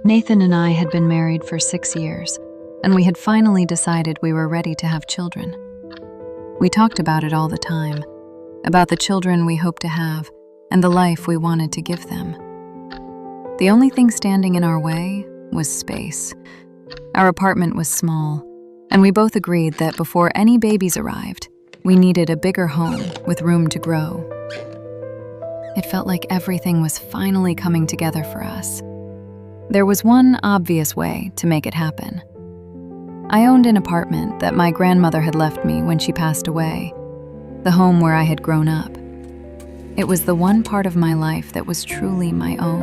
Nathan and I had been married for 6 years, and we had finally decided we were ready to have children. We talked about it all the time, about the children we hoped to have and the life we wanted to give them. The only thing standing in our way was space. Our apartment was small, and we both agreed that before any babies arrived, we needed a bigger home with room to grow. It felt like everything was finally coming together for us. There was one obvious way to make it happen. I owned an apartment that my grandmother had left me when she passed away, the home where I had grown up. It was the one part of my life that was truly my own,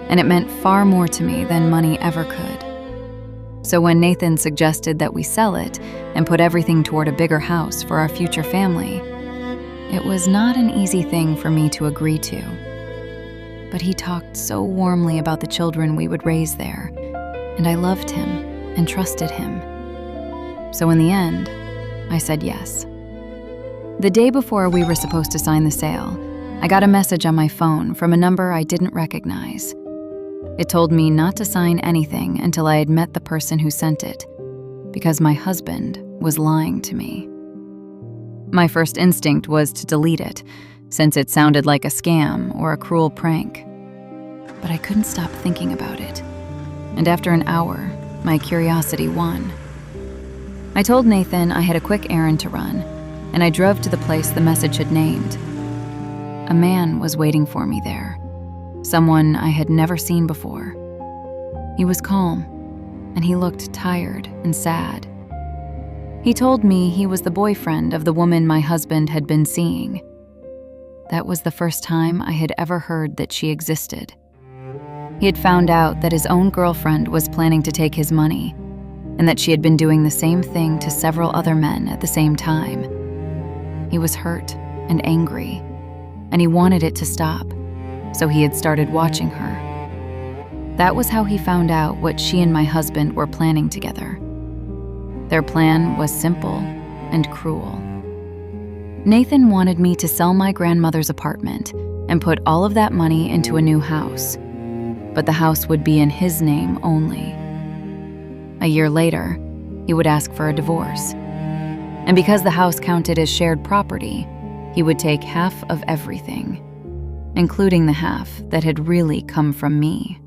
and it meant far more to me than money ever could. So when Nathan suggested that we sell it and put everything toward a bigger house for our future family, it was not an easy thing for me to agree to. But he talked so warmly about the children we would raise there, and I loved him and trusted him. So in the end, I said yes. The day before we were supposed to sign the sale, I got a message on my phone from a number I didn't recognize. It told me not to sign anything until I had met the person who sent it, because my husband was lying to me. My first instinct was to delete it, since it sounded like a scam or a cruel prank. But I couldn't stop thinking about it, and after an hour, my curiosity won. I told Nathan I had a quick errand to run, and I drove to the place the message had named. A man was waiting for me there, someone I had never seen before. He was calm, and he looked tired and sad. He told me he was the boyfriend of the woman my husband had been seeing. That was the first time I had ever heard that she existed. He had found out that his own girlfriend was planning to take his money, and that she had been doing the same thing to several other men at the same time. He was hurt and angry, and he wanted it to stop, so he had started watching her. That was how he found out what she and my husband were planning together. Their plan was simple and cruel. Nathan wanted me to sell my grandmother's apartment and put all of that money into a new house, but the house would be in his name only. A year later, he would ask for a divorce. And because the house counted as shared property, he would take half of everything, including the half that had really come from me.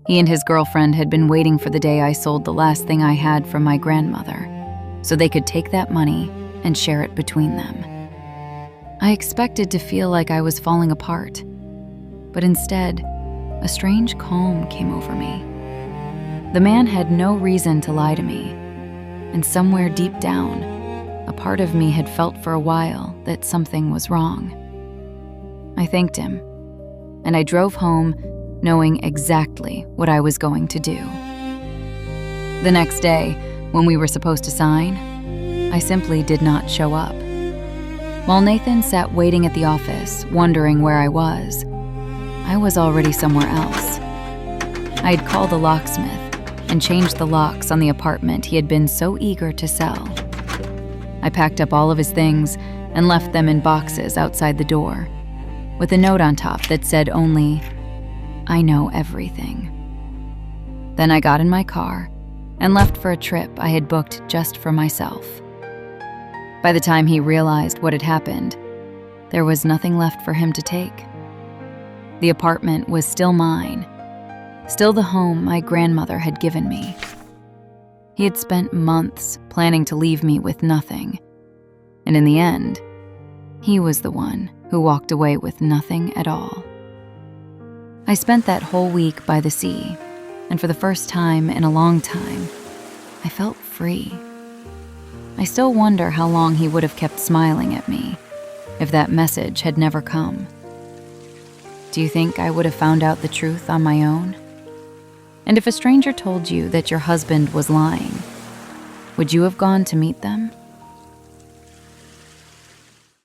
He and his girlfriend had been waiting for the day I sold the last thing I had from my grandmother, so they could take that money and share it between them. I expected to feel like I was falling apart, but instead, a strange calm came over me. The man had no reason to lie to me, and somewhere deep down, a part of me had felt for a while that something was wrong. I thanked him, and I drove home knowing exactly what I was going to do. The next day, when we were supposed to sign, I simply did not show up. While Nathan sat waiting at the office, wondering where I was already somewhere else. I had called the locksmith and changed the locks on the apartment he had been so eager to sell. I packed up all of his things and left them in boxes outside the door, with a note on top that said only, "I know everything." Then I got in my car and left for a trip I had booked just for myself. By the time he realized what had happened, there was nothing left for him to take. The apartment was still mine, still the home my grandmother had given me. He had spent months planning to leave me with nothing, and in the end, he was the one who walked away with nothing at all. I spent that whole week by the sea, and for the first time in a long time, I felt free. I still wonder how long he would have kept smiling at me if that message had never come. Do you think I would have found out the truth on my own? And if a stranger told you that your husband was lying, would you have gone to meet them?